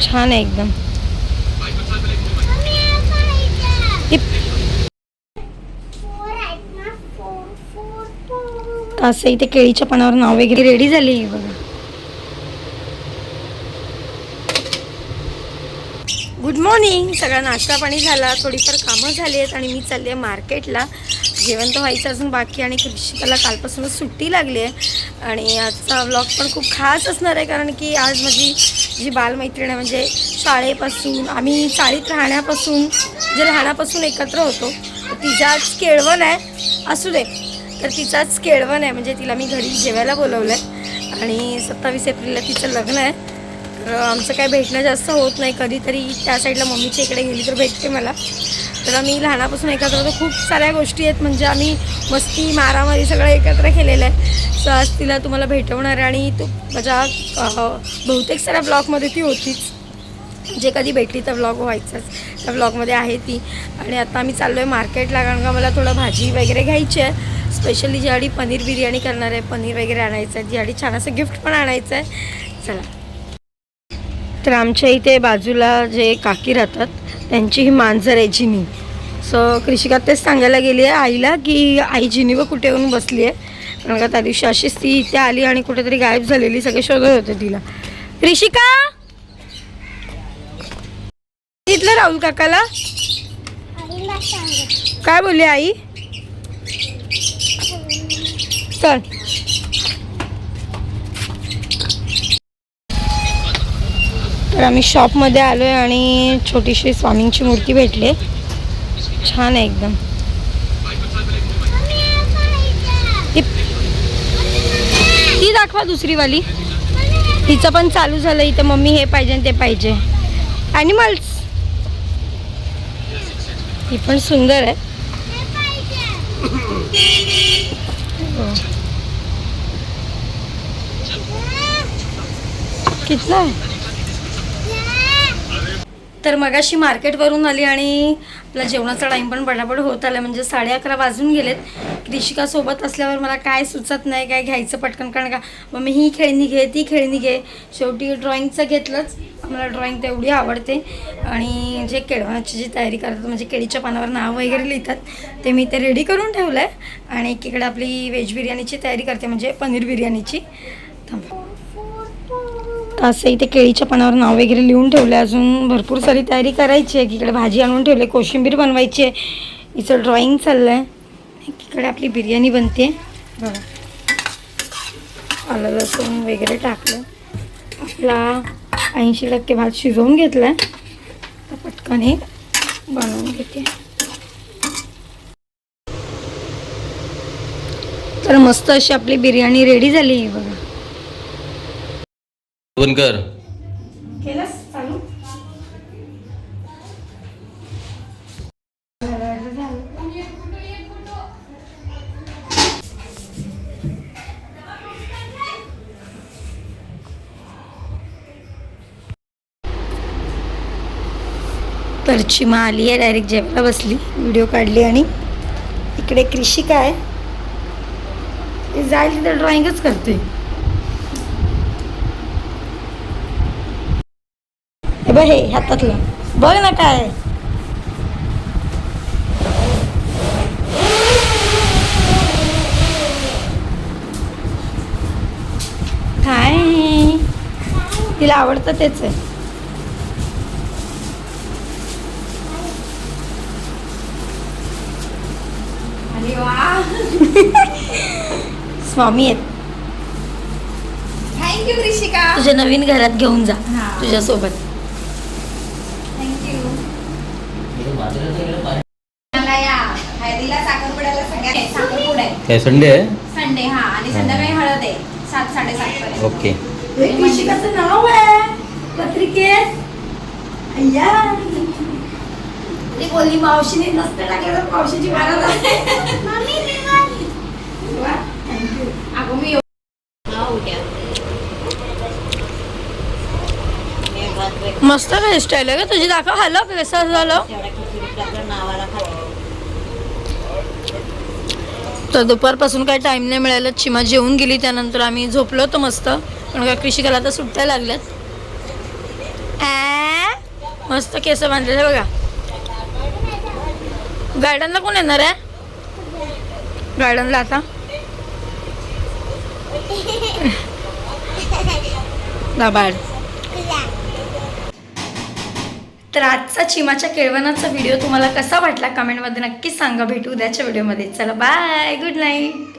छान आहे एकदम. असं इथे केळीच्या पानावर नाव वगैरे रेडी झाली बघा. Good morning. सगळा नाश्ता पाणी झाला, थोडीफार कामं झाली आहेत आणि मी चालली आहे मार्केटला. जेवण तर व्हायचं अजून बाकी आणि कृषिकाला कालपासूनच सुट्टी लागली आहे आणि आजचा व्लॉग पण खूप खास असणार आहे कारण की आज माझी जी बालमैत्रीण आहे म्हणजे शाळेपासून आम्ही चाळीत राहण्यापासून राहण्यापासून एकत्र होतो. तिच्याच केळवण आहे असू दे तर तिचाच केळवण आहे म्हणजे तिला मी घरी जेवायला बोलवलं आहे आणि 27 एप्रिलला तिचं लग्न आहे. तर आमचं काय भेटणं जास्त होत नाही, कधीतरी त्या साईडला मम्मीच्या इकडे गेली तर भेटते मला. तर आम्ही लहानापासून एकत्र होतो, खूप साऱ्या गोष्टी आहेत म्हणजे आम्ही मस्ती मारामारी सगळं एकत्र केलेलं आहे. सो आज तिला तुम्हाला भेटवणार आहे आणि तू माझ्या बहुतेक साऱ्या ब्लॉगमध्ये ती होतीच, जे कधी भेटली तर व्लॉग व्हायचाच, त्या व्लॉगमध्ये आहे ती. आणि आता आम्ही चाललो आहे मार्केटला कारण का मला थोडं भाजी वगैरे घ्यायची आहे. स्पेशली ज्यासाठी पनीर बिर्याणी करणार आहे, पनीर वगैरे आणायचं आहे, ज्यासाठी छान असं गिफ्ट पण आणायचं आहे. चला. तर आमच्या इथे बाजूला जे काकी राहतात त्यांची ही मांजर आहे जिनी. सो कृषिका तेच सांगायला गेली आहे आईला की आई जिनीवर कुठे येऊन बसली आहे कारण का त्या दिवशी अशीच ती इथे आली आणि कुठेतरी गायब झालेली, सगळे शोधत होते तिला. कृषिका इथलं राहुल काकाला काय बोलली आई? चल. तर आम्ही शॉपमध्ये आलो आहे आणि छोटीशी स्वामींची मूर्ती भेटली, छान आहे एकदम. ती दाखवा दुसरीवाली, तिचं पण चालू झालं इथं मम्मी हे पाहिजे ते पाहिजे. ॲनिमल्स ही पण सुंदर आहे. कितना आहे? तर मगाशी मार्केटवरून आली आणि आपला जेवणाचा टाईम पण बडाबड होत आला म्हणजे 11:30 वाजून गेलेत. कृषिकासोबत असल्यावर मला काय सुचत नाही काय घ्यायचं पटकन कारण का मग मी ही खेळणी घे ती खेळणी घे. शेवटी ड्रॉइंगचं घेतलंच, मला ड्रॉइंग तेवढी आवडते. आणि जे केळवणाची जी तयारी करतात म्हणजे केळीच्या पानावर नाव वगैरे लिहितात ते मी ते रेडी करून ठेवलं आहे. आणि एकीकडे आपली व्हेज बिर्याणीची तयारी करते म्हणजे पनीर बिर्याणीची. थांबा. असं इथे केळीच्या पानावर नाव वगैरे लिहून ठेवलं आहे. अजून भरपूर सारी तयारी करायची आहे. एकीकडे भाजी आणून ठेवली, कोशिंबीर बनवायची आहे, हिचं ड्रॉइंग चाललं आहे. एकीकडे आपली बिर्याणी बनते बघा. आलं लसूण वगैरे टाकलं, आपला 80% भात शिजवून घेतला आहे. तर पटकन हे बनवून घेते. तर मस्त अशी आपली बिर्याणी रेडी झाली बघा. बनकर केलंस चालू? तर चिमा आली आहे, डायरेक्ट जेवायला बसली, व्हिडिओ काढली. आणि इकडे कृषिका आहे, जायला तर ड्रॉइंगच करते. हे बघ हे हातातलं बघ ना काय काय तिला आवडतं तेच आहे. अरे वा स्वामी आहेत. थँक्यू कृषिका. तुझ्या नवीन घरात घेऊन जा तुझ्यासोबत. थँक्यू. मला या हळदीला साखरपुड्याला सगळ्या साखरपुडा आहे. काय संडे आहे? संडे हा आणि संध्याकाळी हळद आहे 7-7:30 पर्यंत. ओके. कृषिकाचं नाव आहे पत्रिकेत. अय्या ती बोलली मावशीने नसते टाकलं तर मावशीची मारत आहे. अगं मी उद्या मस्त हेअरस्टाईल आहे का तुझी, दाखव. हॅलो कसं झालं? तर दुपारपासून काही टाईम नाही मिळाला, चिमा जेवून गेली, त्यानंतर आम्ही झोपलो होतो मस्त. पण काय कृषिकाला आता सुट्ट्या लागल्यात. मस्त केस बांधलेले बघा. गार्डनला कोण येणार आहे? गार्डनला आता बाळ. तर आजचा चिमाच्या केळवणाचा व्हिडिओ तुम्हाला कसा वाटला कमेंटमध्ये नक्कीच सांगा. भेटू उद्याच्या व्हिडिओमध्ये. चला बाय, गुड नाईट.